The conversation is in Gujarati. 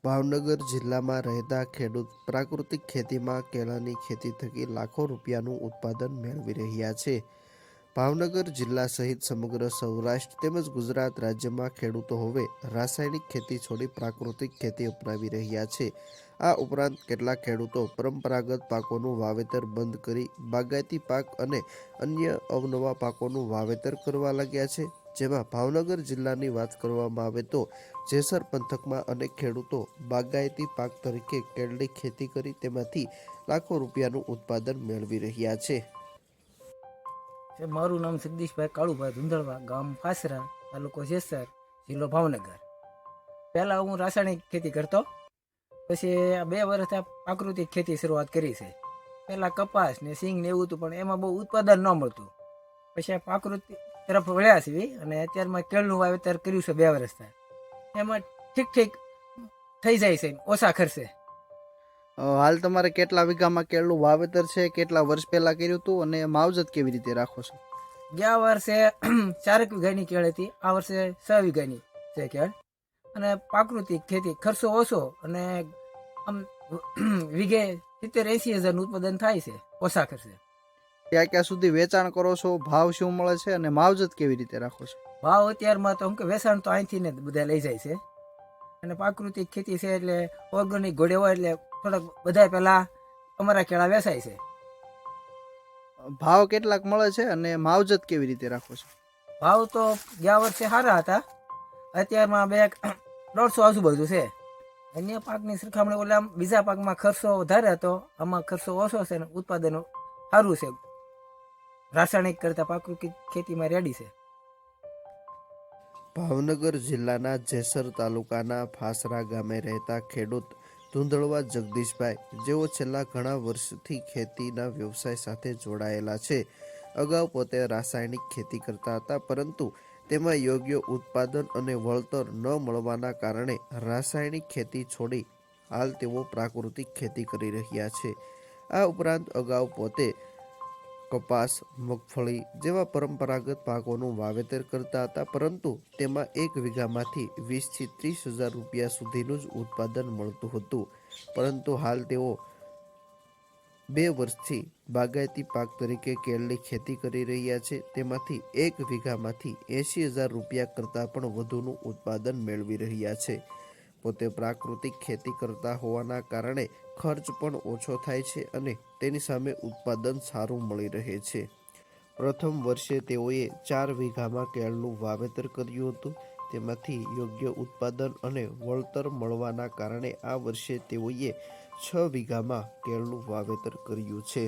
ભાવનગર જિલ્લામાં રહેતા ખેડૂત પ્રાકૃતિક ખેતીમાં કેળાની ખેતી થકી લાખો રૂપિયાનું ઉત્પાદન મેળવી રહ્યા છે. ભાવનગર જિલ્લા સહિત સમગ્ર સૌરાષ્ટ્ર તેમજ ગુજરાત રાજ્યમાં ખેડૂતો હવે રાસાયણિક ખેતી છોડી પ્રાકૃતિક ખેતી અપનાવી રહ્યા છે. આ ઉપરાંત કેટલાક ખેડૂતો પરંપરાગત પાકોનું વાવેતર બંધ કરી બાગાયતી પાક અને અન્ય અવનવા પાકોનું વાવેતર કરવા લાગ્યા છે. જેમાં ભાવનગર જિલ્લાની વાત કરવામાં આવે તો જેસર પંથકમાં અનેક ખેડૂતો બાગાયતી પાક તરીકે કેળની ખેતી કરી તેમાંથી લાખો રૂપિયાનું ઉત્પાદન મેળવી રહ્યા છે. મારું નામ જગદીશભાઈ કાળુભાઈ ધુંધળવા, ગામ ફાસરા, તાલુકો જેસર, જિલ્લો ભાવનગર. પહેલાં હું રાસાયણિક ખેતી કરતો, પછી 2 વર્ષ આ પ્રાકૃતિક ખેતી શરૂઆત કરી છે. પહેલાં કપાસ ને સિંગ ને એવું હતું, પણ એમાં બહુ ઉત્પાદન ન મળતું. પછી આ પ્રાકૃતિક તરફ વળ્યા છીએ અને અત્યારમાં કેળનું વાવેતર કર્યું છે 2 વર્ષ થાય. એમાં ઠીક થઈ જાય છે, ઓછા ખર્ચે. હાલ તમારે કેટલા વીઘામાં કેળનું વાવેતર છે, કેટલા વર્ષ પહેલા કર્યું હતું અને માવજત કેવી રીતે રાખો છો? ગયા વર્ષે 4 વીઘાની કેળ હતી, આ વર્ષે 6 વીઘાની છે કેળ. અને પ્રાકૃતિક ખેતી ખર્ચો ઓછો અને આમ વીઘે 70-80 હજારનું ઉત્પાદન થાય છે ઓછા ખર્ચે. ક્યાં ક્યાં સુધી વેચાણ કરો છો, ભાવ શું મળે છે અને માવજત કેવી રીતે રાખો છો? ભાવ અત્યારમાં તો વેચાણ તો અહીંથી ને બધા લઈ જાય છે. અને પ્રાકૃતિક ખેતી છે એટલે ઓર્ગેનિક ઘોડે હોય એટલે થોડાક બધા પહેલા અમારા કેળા વેચાય છે. ભાવ કેટલાક મળે છે અને માવજત કેવી રીતે રાખો છો? ભાવ તો ગયા વર્ષે સારા હતા, અત્યારમાં 150 આજુબાજુ છે. અન્ય પાકની સરખામણી ઓલા બીજા પાકમાં ખર્ચો વધારે હતો, આમાં ખર્ચો ઓછો છે અને ઉત્પાદન સારું છે. રાસાયણિક કરતા પ્રાકૃતિક ખેતીમાં રેડી છે. ભાવનગર જિલ્લાના જેસર તાલુકાના ફાસરા ગામે રહેતા ખેડૂત ધુંધળવા જગદીશભાઈ, જેઓ છેલ્લા ઘણા વર્ષથી ખેતીના વ્યવસાય સાથે જોડાયેલા છે. અગાઉ પોતે રાસાયણિક ખેતી કરતા હતા, પરંતુ તેમાં યોગ્ય ઉત્પાદન અને વળતર ન મળવાના કારણે રાસાયણિક ખેતી છોડી હાલ તેઓ પ્રાકૃતિક ખેતી કરી રહ્યા છે. આ ઉપરાંત અગાઉ પોતે કપાસ, મગફળી જેવા પરંપરાગત પાકોનું વાવેતર કરતા હતા, પરંતુ તેમાં 1 વીઘામાંથી 20 થી 30 હજાર રૂપિયા સુધીનું જ ઉત્પાદન મળતું હતું. પરંતુ હાલ તેઓ 2 વર્ષથી બાગાયતી પાક તરીકે કેળની ખેતી કરી રહ્યા છે. તેમાંથી 1 વીઘામાંથી 80 હજાર રૂપિયા કરતાં પણ વધુનું ઉત્પાદન મેળવી રહ્યા છે. પોતે પ્રાકૃતિક ખેતી કરતા હોવાના કારણે ખર્ચ પણ ઓછો થાય છે અને તેની સામે ઉત્પાદન સારું મળી રહે છે. પ્રથમ વર્ષે તેઓએ 4 વીઘામાં કેળનું વાવેતર કર્યું હતું. તેમાંથી યોગ્ય ઉત્પાદન અને વળતર મળવાના કારણે આ વર્ષે તેઓએ 6 વીઘામાં કેળનું વાવેતર કર્યું છે.